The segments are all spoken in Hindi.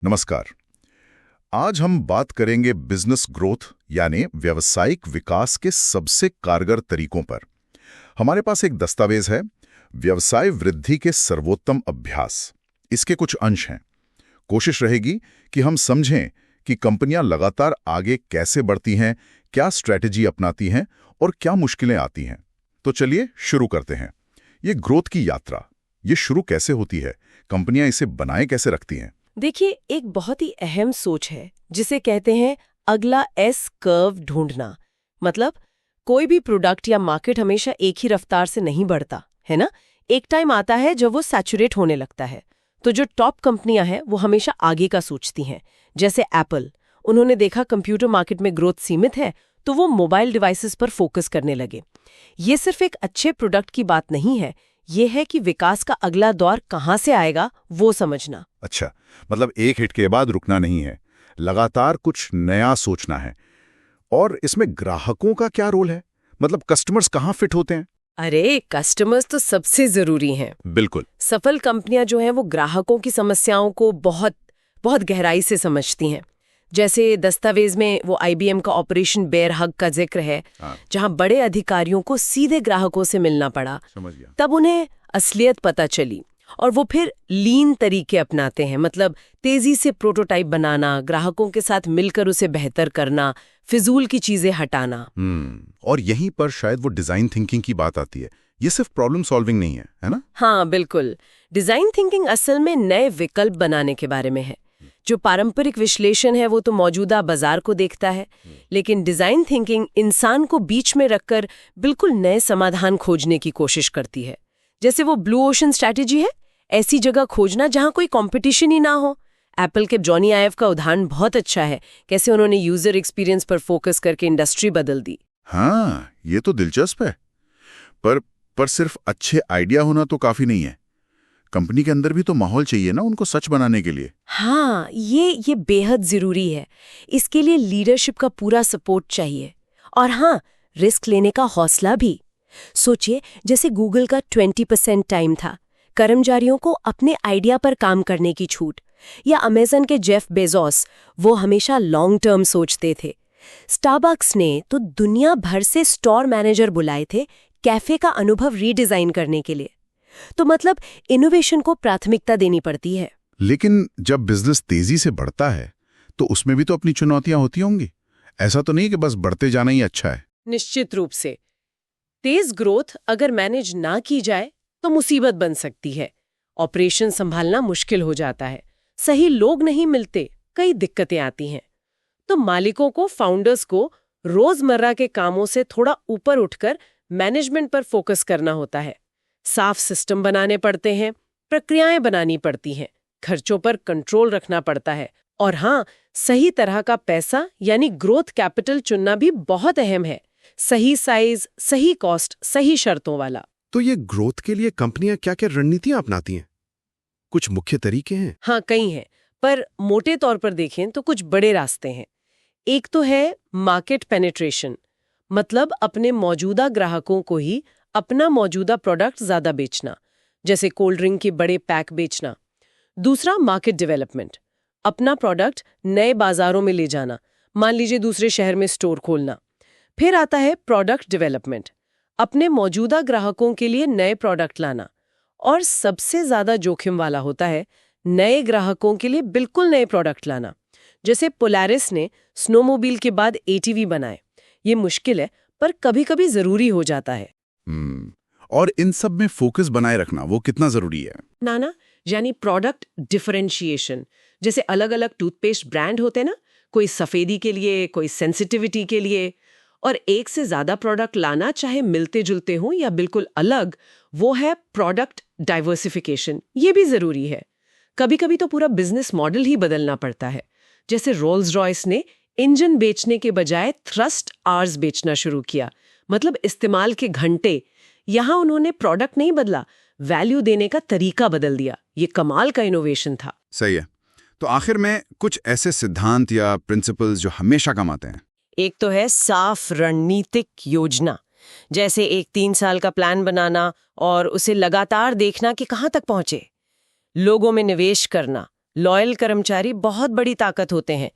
नमस्कार। आज हम बात करेंगे बिजनेस ग्रोथ यानी व्यावसायिक विकास के सबसे कारगर तरीकों पर। हमारे पास एक दस्तावेज है, व्यवसाय वृद्धि के सर्वोत्तम अभ्यास। इसके कुछ अंश हैं। कोशिश रहेगी कि हम समझें कि कंपनियां लगातार आगे कैसे बढ़ती हैं, क्या स्ट्रैटेजी अपनाती हैं और क्या मुश्किलें आती हैं। तो चलिए शुरू करते हैं। ये ग्रोथ की यात्रा, ये शुरू कैसे होती है? कंपनियां इसे बनाए कैसे रखती हैं? देखिए, एक बहुत ही अहम सोच है जिसे कहते हैं अगला एस कर्व ढूंढना। मतलब कोई भी प्रोडक्ट या मार्केट हमेशा एक ही रफ्तार से नहीं बढ़ता है ना। एक टाइम आता है जब वो सैचुरेट होने लगता है। तो जो टॉप कंपनियां हैं वो हमेशा आगे का सोचती हैं। जैसे एप्पल, उन्होंने देखा कंप्यूटर मार्केट में ग्रोथ सीमित है तो वो मोबाइल डिवाइसेस पर फोकस करने लगे। ये सिर्फ एक अच्छे प्रोडक्ट की बात नहीं है, ये है कि विकास का अगला दौर कहाँ से आएगा वो समझना। अच्छा, मतलब एक हिट के बाद रुकना नहीं है, लगातार कुछ नया सोचना है। और इसमें ग्राहकों का क्या रोल है? मतलब कस्टमर्स कहाँ फिट होते हैं? अरे, कस्टमर्स तो सबसे जरूरी हैं। बिल्कुल। सफल कंपनियां जो हैं वो ग्राहकों की समस्याओं को बहुत बहुत गहराई से समझती हैं। जैसे दस्तावेज में वो IBM का ऑपरेशन बेयर हग का जिक्र है, जहां बड़े अधिकारियों को सीधे ग्राहकों से मिलना पड़ा। समझ गया। तब उन्हें असलियत पता चली और वो फिर लीन तरीके अपनाते हैं। मतलब तेजी से प्रोटोटाइप बनाना, ग्राहकों के साथ मिलकर उसे बेहतर करना, फिजूल की चीजें हटाना। और यहीं पर शायद वो डिजाइन थिंकिंग की बात आती है। ये सिर्फ प्रॉब्लम सॉल्विंग नहीं है ना? हाँ बिल्कुल। डिजाइन थिंकिंग असल में नए विकल्प बनाने के बारे में है। जो पारंपरिक विश्लेषण है वो तो मौजूदा बाजार को देखता है, लेकिन डिजाइन थिंकिंग इंसान को बीच में रखकर बिल्कुल नए समाधान खोजने की कोशिश करती है। जैसे वो ब्लू ओशन स्ट्रैटेजी है, ऐसी जगह खोजना जहां कोई कंपटीशन ही ना हो। एप्पल के जॉनी आइव का उदाहरण बहुत अच्छा है, कैसे उन्होंने यूजर एक्सपीरियंस पर फोकस करके इंडस्ट्री बदल दी। हाँ, ये तो दिलचस्प है। पर सिर्फ अच्छे आइडिया होना तो काफी नहीं है। कंपनी के अंदर भी तो माहौल चाहिए ना उनको सच बनाने के लिए। हाँ, ये बेहद जरूरी है। इसके लिए लीडरशिप का पूरा सपोर्ट चाहिए और हाँ, रिस्क लेने का हौसला भी। सोचिए, जैसे गूगल का 20% टाइम था, कर्मचारियों को अपने आइडिया पर काम करने की छूट, या अमेज़न के जेफ बेजोस, वो हमेशा लॉन्ग टर्म सोचते थे। स्टारबक्स ने तो दुनिया भर से स्टोर मैनेजर बुलाए थे कैफे का अनुभव रीडिजाइन करने के लिए। तो मतलब इनोवेशन को प्राथमिकता देनी पड़ती है। लेकिन जब बिजनेस तेजी से बढ़ता है तो उसमें भी तो अपनी चुनौतियां होती होंगी। ऐसा तो नहीं कि बस बढ़ते जाना ही अच्छा है। निश्चित रूप से। तेज ग्रोथ अगर मैनेज ना की जाए तो मुसीबत बन सकती है। ऑपरेशन संभालना मुश्किल हो जाता है, सही लोग नहीं मिलते, कई दिक्कतें आती हैं। तो मालिकों को, फाउंडर्स को रोजमर्रा के कामों से थोड़ा ऊपर उठकर मैनेजमेंट पर फोकस करना होता है। साफ सिस्टम बनाने पड़ते हैं, प्रक्रियाएं बनानी पड़ती हैं, खर्चों पर कंट्रोल रखना पड़ता है और हाँ, सही तरह का पैसा यानी ग्रोथ कैपिटल चुनना भी बहुत अहम है। सही साइज, सही कॉस्ट, सही शर्तों वाला। तो ये ग्रोथ के लिए कंपनियां क्या-क्या रणनीतियां अपनाती हैं? कुछ मुख्य तरीके हैं? हाँ, कई हैं, पर मोटे तौर पर देखें तो कुछ बड़े रास्ते हैं। एक तो है मार्केट पेनिट्रेशन, मतलब अपने मौजूदा ग्राहकों को ही अपना मौजूदा प्रोडक्ट ज्यादा बेचना, जैसे कोल्ड ड्रिंक के बड़े पैक बेचना। दूसरा मार्केट डेवलपमेंट, अपना प्रोडक्ट नए बाजारों में ले जाना, मान लीजिए दूसरे शहर में स्टोर खोलना। फिर आता है प्रोडक्ट डेवलपमेंट, अपने मौजूदा ग्राहकों के लिए नए प्रोडक्ट लाना। और सबसे ज्यादा जोखिम वाला होता है नए ग्राहकों के लिए बिल्कुल नए प्रोडक्ट लाना, जैसे पोलारिस ने स्नोमोबाइल के बाद ATV बनाए। ये मुश्किल है पर कभी-कभी जरूरी हो जाता है। और इन सब में फोकस बनाए रखना वो कितना जरूरी है? नाना, यानी प्रोडक्ट डिफरेंशिएशन। जैसे अलग अलग टूथपेस्ट ब्रांड होते हैं ना, कोई सफेदी के लिए, कोई सेंसिटिविटी के लिए। और एक से ज्यादा प्रोडक्ट लाना, चाहे मिलते जुलते हों या बिल्कुल अलग, वो है प्रोडक्ट डाइवर्सिफिकेशन। ये भी जरूरी है। कभी कभी तो पूरा बिजनेस मॉडल ही बदलना पड़ता है। जैसे रोल्स रॉयस ने इंजन बेचने के बजाय थ्रस्ट आर्स बेचना शुरू किया, मतलब इस्तेमाल के घंटे। यहां उन्होंने प्रोडक्ट नहीं बदला, वैल्यू देने का तरीका बदल दिया। ये कमाल का इनोवेशन था। सही है। तो आखिर में कुछ ऐसे सिद्धांत या प्रिंसिपल्स जो हमेशा काम आते हैं। एक तो है साफ रणनीतिक योजना, जैसे एक 3 साल का प्लान बनाना और उसे लगातार देखना कि कहां तक पहुंचे। लोगों में निवेश करना, लॉयल कर्मचारी बहुत बड़ी ताकत होते हैं।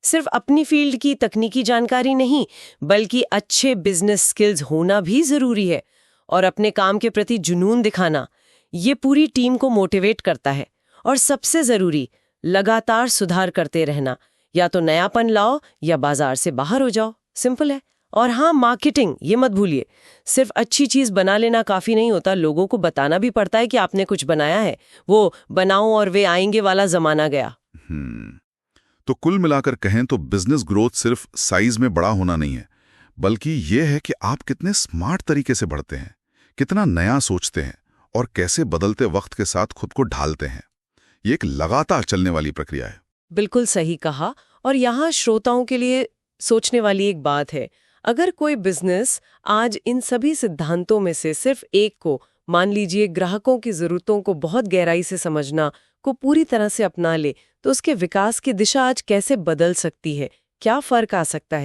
सिर्फ अपनी फील्ड की तकनीकी जानकारी नहीं, बल्कि अच्छे बिजनेस स्किल्स होना भी जरूरी है, और अपने काम के प्रति जुनून दिखाना, ये पूरी टीम को मोटिवेट करता है। और सबसे जरूरी, लगातार सुधार करते रहना, या तो नयापन लाओ या बाजार से बाहर हो जाओ, सिंपल है। और हाँ, मार्केटिंग ये मत भूलिए, सिर्फ अच्छी चीज बना लेना काफी नहीं होता, लोगों को बताना भी पड़ता है कि आपने कुछ बनाया है। वो बनाओ और वे आएंगे वाला जमाना गया। तो कुल मिलाकर कहें तो बिजनेस ग्रोथ सिर्फ साइज में बड़ा होना नहीं है, बल्कि यह है कि आप कितने स्मार्ट तरीके से बढ़ते हैं, कितना नया सोचते हैं और कैसे बदलते वक्त के साथ खुद को ढालते हैं। ये एक लगातार चलने वाली प्रक्रिया है। बिल्कुल सही कहा। और यहाँ श्रोताओं के लिए सोचने वाली एक बात है, अगर कोई बिजनेस आज इन सभी सिद्धांतों में से सिर्फ एक को, मान लीजिए ग्राहकों की जरूरतों को बहुत गहराई से समझना को पूरी तरह से अपना ले, तो उसके विकास की दिशा आज कैसे बदल सकती है, क्या फर्क आ सकता है?